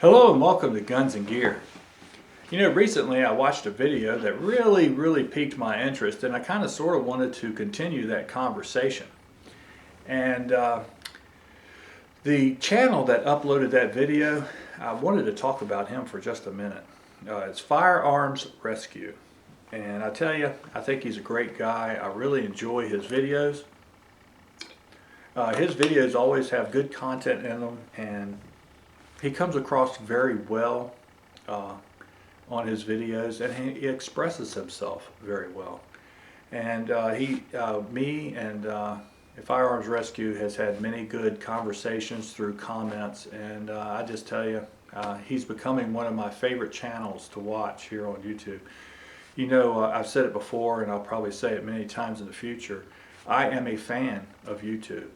Hello and welcome to Guns and Gear. You know, recently I watched a video that really piqued my interest, and I kind of sort of wanted to continue that conversation. And the channel that uploaded that video, I wanted to talk about him for just a minute. It's FireArmsResQ. And I tell you, I think he's a great guy. I really enjoy his videos. His videos always have good content in them, and he comes across very well on his videos, and he expresses himself very well. And me and FireArmsResQ has had many good conversations through comments, and I just tell you, he's becoming one of my favorite channels to watch here on YouTube. You know, I've said it before, and I'll probably say it many times in the future. I am a fan of YouTube,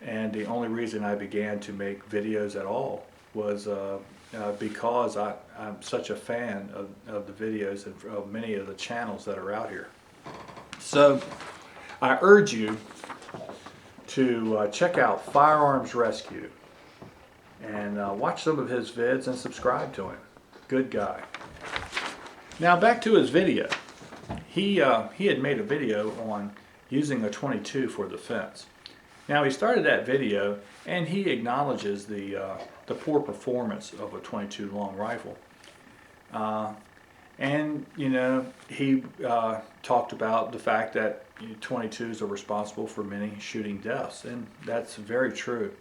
and the only reason I began to make videos at all was because I'm such a fan of the videos and of many of the channels that are out here. So I urge you to check out FireArmsResQ and watch some of his vids and subscribe to him. Good guy. Now back to his video. He had made a video on using a 22 for defense. Now he started that video and he acknowledges the poor performance of a 22 long rifle. And you know, he talked about the fact that 22s are responsible for many shooting deaths, and that's very true.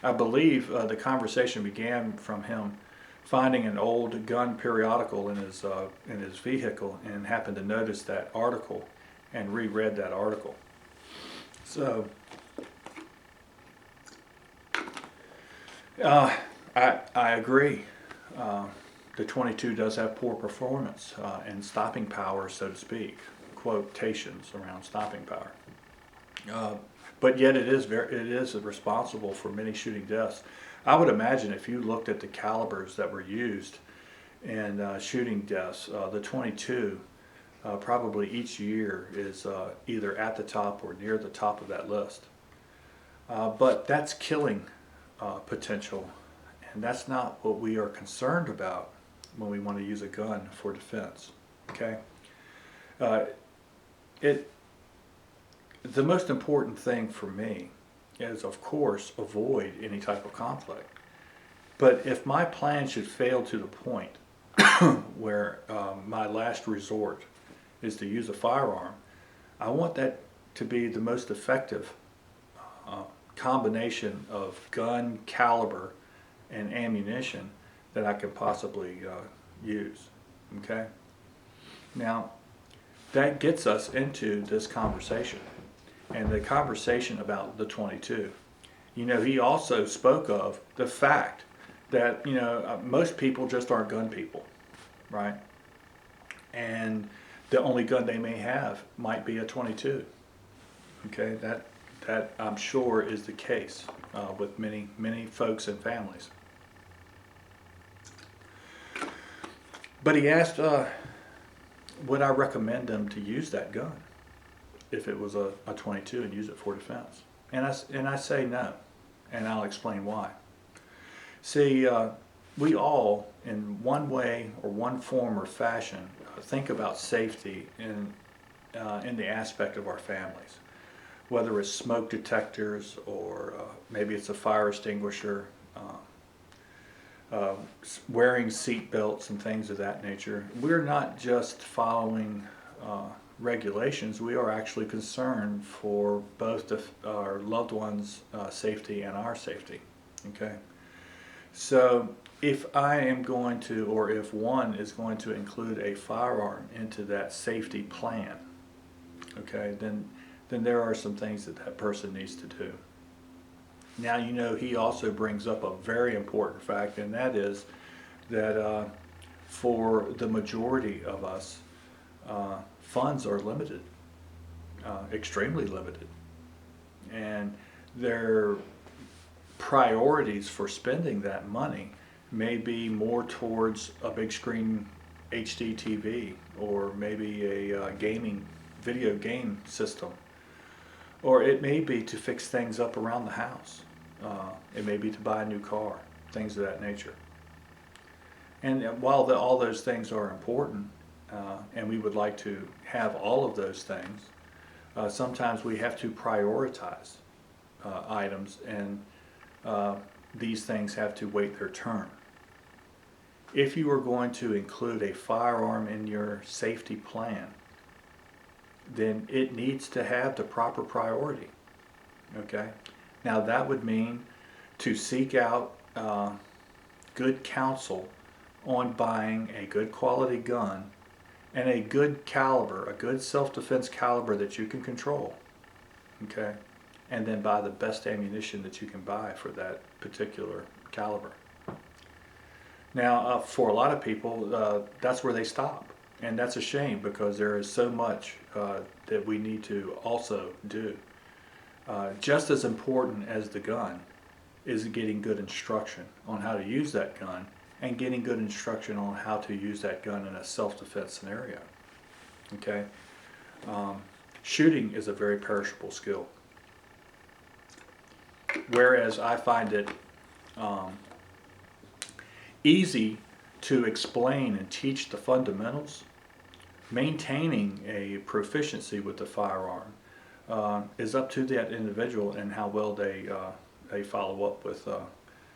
I believe the conversation began from him finding an old gun periodical in his vehicle and happened to notice that article and reread that article. So I agree. The 22 does have poor performance and stopping power, so to speak. Quotations around stopping power. But yet it is responsible for many shooting deaths. I would imagine if you looked at the calibers that were used in shooting deaths, the 22 probably each year is either at the top or near the top of that list. But that's killing potential, and that's not what we are concerned about when we want to use a gun for defense. Okay, the most important thing for me is, of course, avoid any type of conflict. But if my plan should fail to the point where my last resort is to use a firearm, I want that to be the most effective combination of gun caliber and ammunition that I could possibly use. Okay? Now, that gets us into this conversation, and the conversation about the 22. You know, he also spoke of the fact that, you know, most people just aren't gun people, right? And the only gun they may have might be a 22. Okay, that I'm sure is the case with many folks and families. But he asked, would I recommend them to use that gun if it was a 22 and use it for defense? And I say no, and I'll explain why. See, we all, in one way or one form or fashion, think about safety in the aspect of our families. Whether it's smoke detectors or maybe it's a fire extinguisher, wearing seat belts and things of that nature. We're not just following regulations, we are actually concerned for both our loved ones' safety and our safety. Okay? So if I am going to, or if one is going to include a firearm into that safety plan, okay, then there are some things that person needs to do. Now, you know, he also brings up a very important fact, and that is that for the majority of us, funds are limited, extremely limited. And their priorities for spending that money may be more towards a big screen HD TV, or maybe a video game system. Or it may be to fix things up around the house. It may be to buy a new car, things of that nature. And while all those things are important, and we would like to have all of those things, sometimes we have to prioritize items, and these things have to wait their turn. If you are going to include a firearm in your safety plan, then it needs to have the proper priority. Okay? Now that would mean to seek out good counsel on buying a good quality gun and a good caliber, a good self-defense caliber that you can control. Okay? And then buy the best ammunition that you can buy for that particular caliber. Now, for a lot of people, that's where they stop. And that's a shame, because there is so much that we need to also do. Just as important as the gun is getting good instruction on how to use that gun, and getting good instruction on how to use that gun in a self-defense scenario. Okay? Shooting is a very perishable skill. Whereas I find it easy to explain and teach the fundamentals, maintaining a proficiency with the firearm is up to that individual and how well they follow up with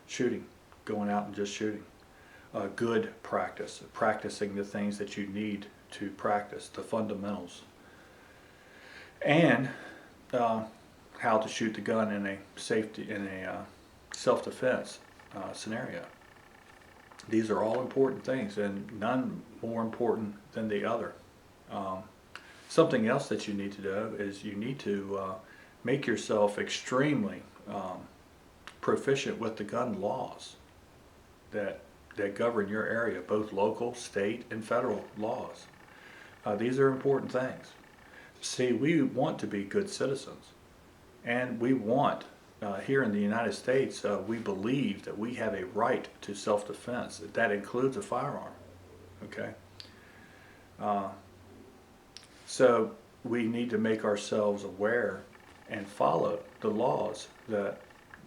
shooting, going out and just shooting. Good practice, practicing the things that you need to practice, the fundamentals, and how to shoot the gun in a self-defense scenario. These are all important things, and none more important than the other. Something else that you need to do is you need to make yourself extremely proficient with the gun laws that govern your area, both local, state, and federal laws. These are important things. See, we want to be good citizens, and we want, here in the United States, we believe that we have a right to self-defense. That includes a firearm. Okay? So we need to make ourselves aware and follow the laws that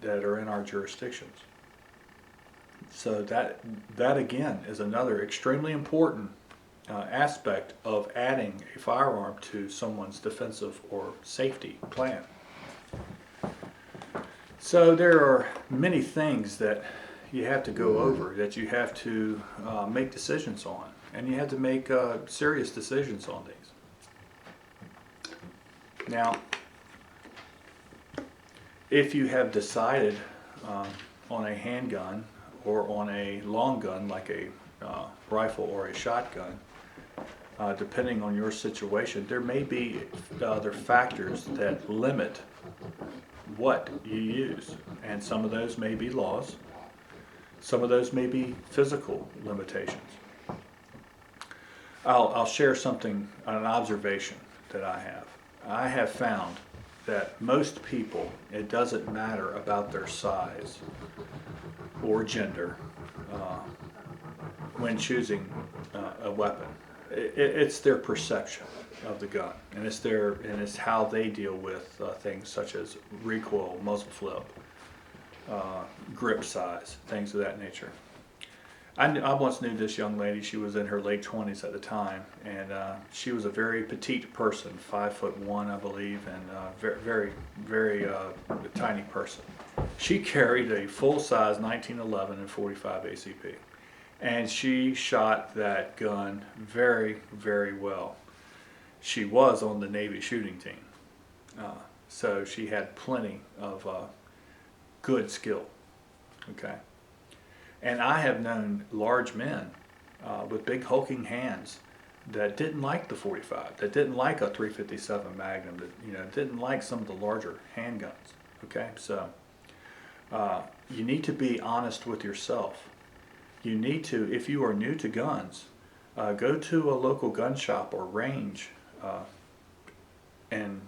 are in our jurisdictions. So that again is another extremely important aspect of adding a firearm to someone's defensive or safety plan. So there are many things that you have to go over, that you have to make decisions on, and you have to make serious decisions on these. Now, if you have decided on a handgun or on a long gun like a rifle or a shotgun, depending on your situation, there may be other factors that limit what you use, and some of those may be laws, some of those may be physical limitations. I'll share something, an observation that I have. I have found that most people, it doesn't matter about their size or gender when choosing a weapon. It's their perception of the gun, and it's how they deal with things such as recoil, muzzle flip, grip size, things of that nature. I once knew this young lady. She was in her late 20s at the time, and she was a very petite person, 5'1", I believe, and very, very tiny person. She carried a full-size 1911 and 45 ACP, and she shot that gun very, very well. She was on the Navy shooting team, so she had plenty of good skill. Okay. And I have known large men with big hulking hands that didn't like the 45, that didn't like a 357 Magnum, that didn't like some of the larger handguns. Okay, so you need to be honest with yourself. You need to, if you are new to guns, go to a local gun shop or range, and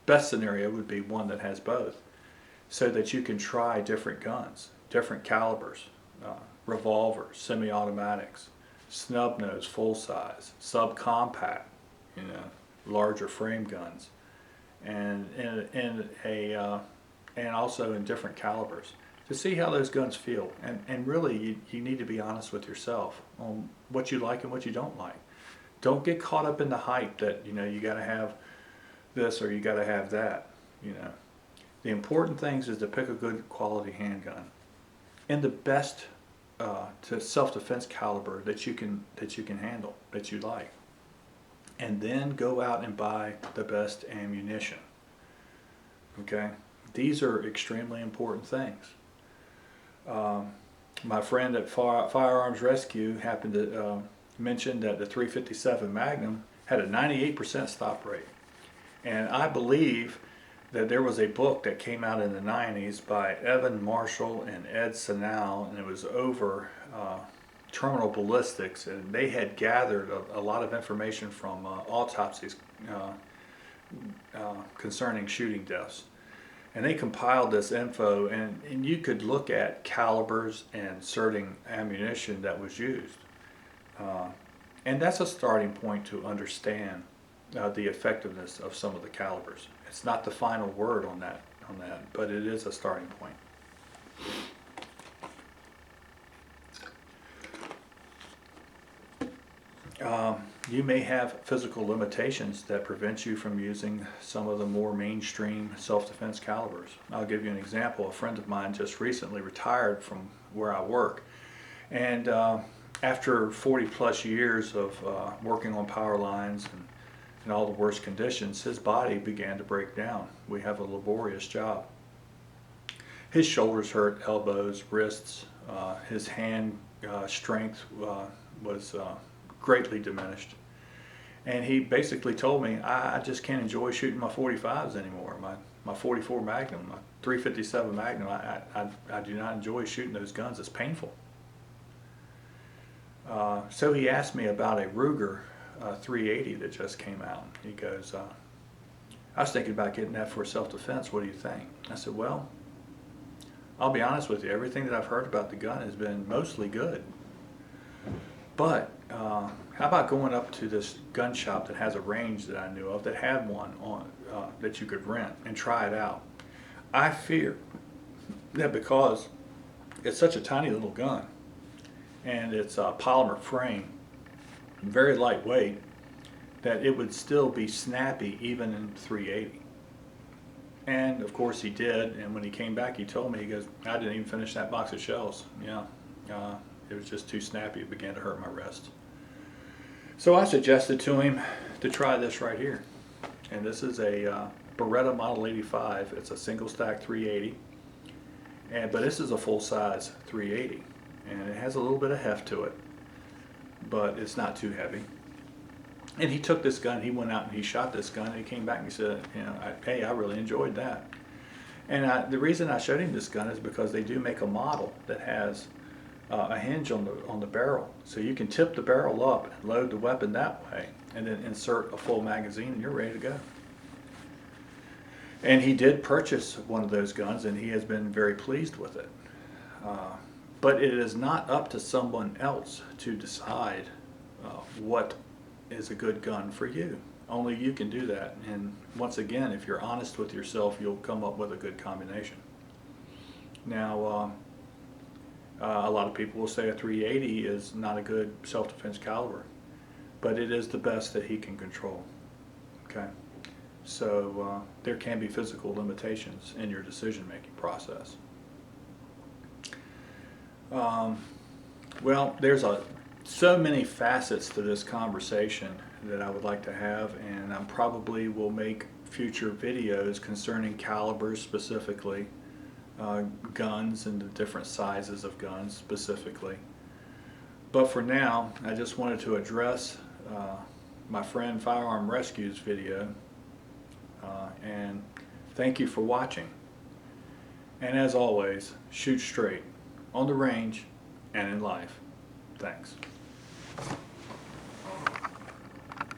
best scenario would be one that has both, so that you can try different guns, different calibers. Revolvers, semi-automatics, snub nose, full size, subcompact, larger frame guns, and also in different calibers, to see how those guns feel. And really, you need to be honest with yourself on what you like and what you don't like. Don't get caught up in the hype that, you know, you got to have this or you got to have that. You know, the important things is to pick a good quality handgun and the best to self-defense caliber that you can handle, that you like, and then go out and buy the best ammunition. Okay, these are extremely important things. My friend at FireArmsResQ happened to mention that the 357 Magnum had a 98% stop rate, and I believe that there was a book that came out in the 90s by Evan Marshall and Ed Sanal, and it was over terminal ballistics, and they had gathered a lot of information from autopsies concerning shooting deaths. And they compiled this info, and you could look at calibers and inserting ammunition that was used. And that's a starting point to understand the effectiveness of some of the calibers. It's not the final word on that, but it is a starting point. You may have physical limitations that prevent you from using some of the more mainstream self-defense calibers. I'll give you an example. A friend of mine just recently retired from where I work, and after 40 plus years of working on power lines and in all the worst conditions, his body began to break down. We have a laborious job. His shoulders hurt, elbows, wrists, his hand strength was greatly diminished. And he basically told me, I just can't enjoy shooting my 45s anymore. My 44 Magnum, my 357 Magnum, I do not enjoy shooting those guns. It's painful. So he asked me about a Ruger 380 that just came out. He goes, I was thinking about getting that for self-defense. What do you think? I said, well, I'll be honest with you. Everything that I've heard about the gun has been mostly good. But how about going up to this gun shop that has a range that I knew of that had one on that you could rent and try it out? I fear that because it's such a tiny little gun and it's a polymer frame, very lightweight, that it would still be snappy even in 380. And of course he did, and when he came back he told me, he goes, I didn't even finish that box of shells. Yeah, it was just too snappy, it began to hurt my wrist. So I suggested to him to try this right here. And this is a Beretta Model 85. It's a single stack 380, but this is a full size 380, and it has a little bit of heft to it, but it's not too heavy. And he took this gun, he went out and he shot this gun, and he came back and he said, you know, hey, I really enjoyed that. And the reason I showed him this gun is because they do make a model that has a hinge on the barrel, so you can tip the barrel up and load the weapon that way, and then insert a full magazine, and you're ready to go. And he did purchase one of those guns, and he has been very pleased with it. But it is not up to someone else to decide what is a good gun for you. Only you can do that. And once again, if you're honest with yourself, you'll come up with a good combination. Now, a lot of people will say a 380 is not a good self-defense caliber, but it is the best that he can control. Okay, so there can be physical limitations in your decision-making process. Well, there's so many facets to this conversation that I would like to have, and I probably will make future videos concerning calibers specifically, guns and the different sizes of guns specifically. But for now, I just wanted to address my friend FireArmsResQ's video, and thank you for watching. And as always, shoot straight on the range and in life. Thanks.